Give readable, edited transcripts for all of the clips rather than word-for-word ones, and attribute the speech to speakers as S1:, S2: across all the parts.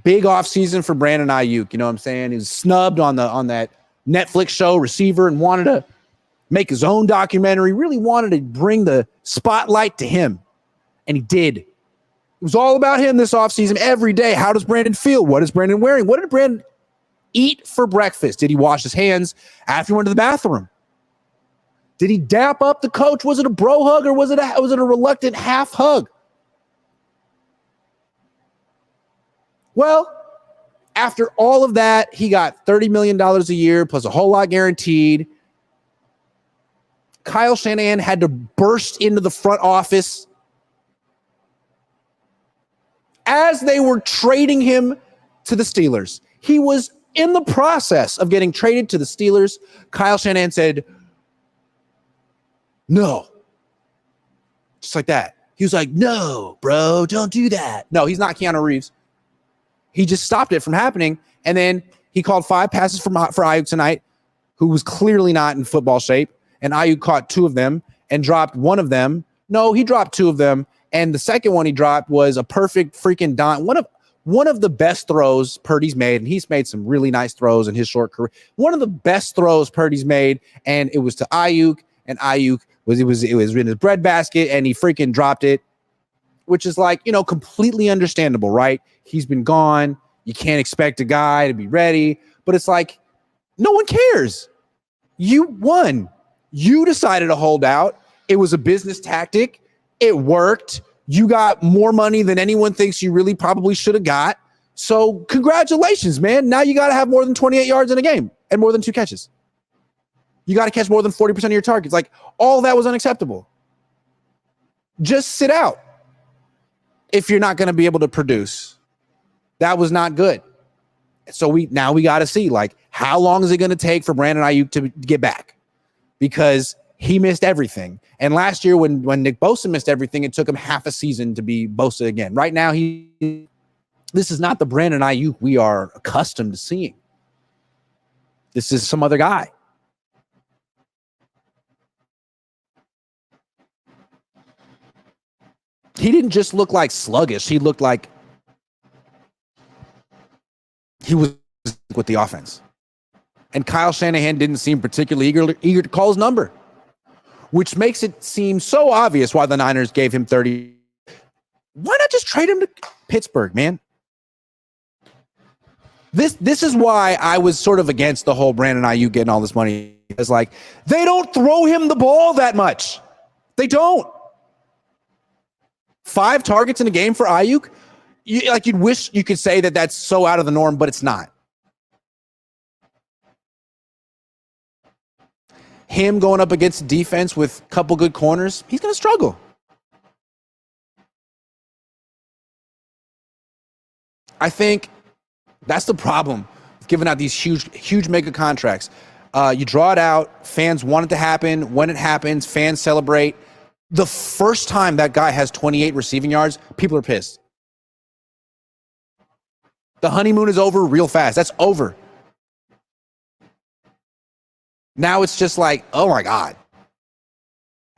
S1: Big offseason for Brandon Aiyuk. You know what I'm saying? He was snubbed on that Netflix show Receiver and wanted to make his own documentary, really wanted to bring the spotlight to him. And he did. It was all about him this offseason every day. How does Brandon feel? What is Brandon wearing? What did Brandon eat for breakfast? Did he wash his hands after he went to the bathroom? Did he dap up the coach? Was it a bro hug or was it a reluctant half hug? Well, after all of that, he got $30 million a year plus a whole lot guaranteed. Kyle Shanahan had to burst into the front office as they were trading him to the Steelers. He was in the process of getting traded to the Steelers. Kyle Shanahan said, no. Just like that. He was like, no, bro, don't do that. No, he's not Keanu Reeves. He just stopped it from happening. And then he called 5 passes for Aiyuk tonight, who was clearly not in football shape. And Aiyuk caught 2 of them and dropped 1 of them. No, he dropped 2 of them. And the second one he dropped was a perfect freaking dime. One of the best throws Purdy's made, and he's made some really nice throws in his short career. One of the best throws Purdy's made, and it was to Aiyuk, and Aiyuk was in his breadbasket, and he freaking dropped it, which is like, completely understandable, right? He's been gone. You can't expect a guy to be ready, but it's like, no one cares. You won. You decided to hold out. It was a business tactic. It worked. You got more money than anyone thinks you really probably should have got. So congratulations, man. Now you got to have more than 28 yards in a game and more than 2 catches. You got to catch more than 40% of your targets. Like, all that was unacceptable. Just sit out if you're not going to be able to produce. That was not good. So we got to see, like, how long is it going to take for Brandon Aiyuk to get back? Because he missed everything. And last year when Nick Bosa missed everything, it took him half a season to be Bosa again. Right now, this is not the Brandon Aiyuk we are accustomed to seeing. This is some other guy. He didn't just look like sluggish. He looked like he was with the offense. And Kyle Shanahan didn't seem particularly eager to call his number, which makes it seem so obvious why the Niners gave him 30. Why not just trade him to Pittsburgh, man? This is why I was sort of against the whole Brandon Aiyuk getting all this money. It's like, they don't throw him the ball that much. They don't. 5 targets in a game for Aiyuk? You'd wish you could say that that's so out of the norm, but it's not. Him going up against defense with a couple good corners, he's going to struggle. I think that's the problem with giving out these huge mega contracts. You draw it out. Fans want it to happen. When it happens, fans celebrate. The first time that guy has 28 receiving yards, people are pissed. The honeymoon is over real fast. That's over. Now it's just like, oh my God.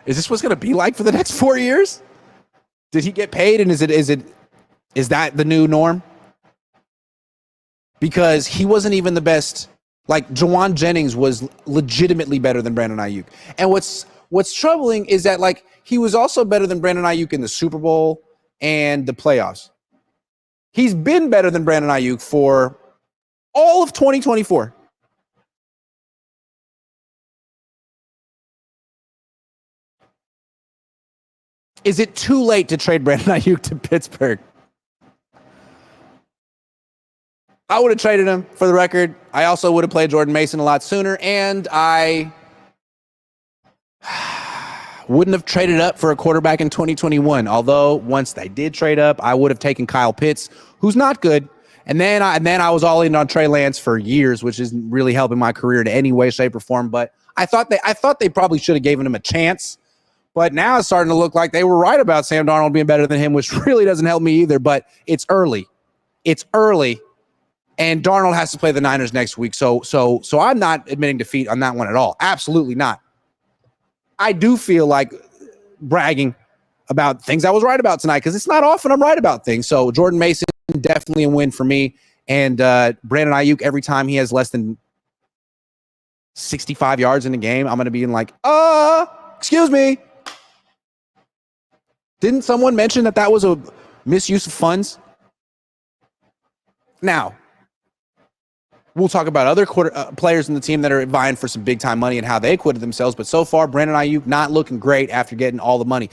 S1: Is this what's going to be like for the next 4 years? Did he get paid? And is that the new norm? Because he wasn't even the best. Like, Jawan Jennings was legitimately better than Brandon Aiyuk. And what's troubling is that, like, he was also better than Brandon Aiyuk in the Super Bowl and the playoffs. He's been better than Brandon Aiyuk for all of 2024. Is it too late to trade Brandon Aiyuk to Pittsburgh? I would have traded him, for the record. I also would have played Jordan Mason a lot sooner, and I wouldn't have traded up for a quarterback in 2021. Although once they did trade up, I would have taken Kyle Pitts, who's not good. And then I was all in on Trey Lance for years, which isn't really helping my career in any way, shape, or form. But I thought they probably should have given him a chance. But now it's starting to look like they were right about Sam Darnold being better than him, which really doesn't help me either. But it's early. It's early. And Darnold has to play the Niners next week. So I'm not admitting defeat on that one at all. Absolutely not. I do feel like bragging about things I was right about tonight, because it's not often I'm right about things. So Jordan Mason, definitely a win for me. And Brandon Aiyuk, every time he has less than 65 yards in the game, I'm going to be like, excuse me. Didn't someone mention that was a misuse of funds? Now, we'll talk about other players in the team that are vying for some big-time money and how they acquitted themselves. But so far, Brandon Aiyuk not looking great after getting all the money.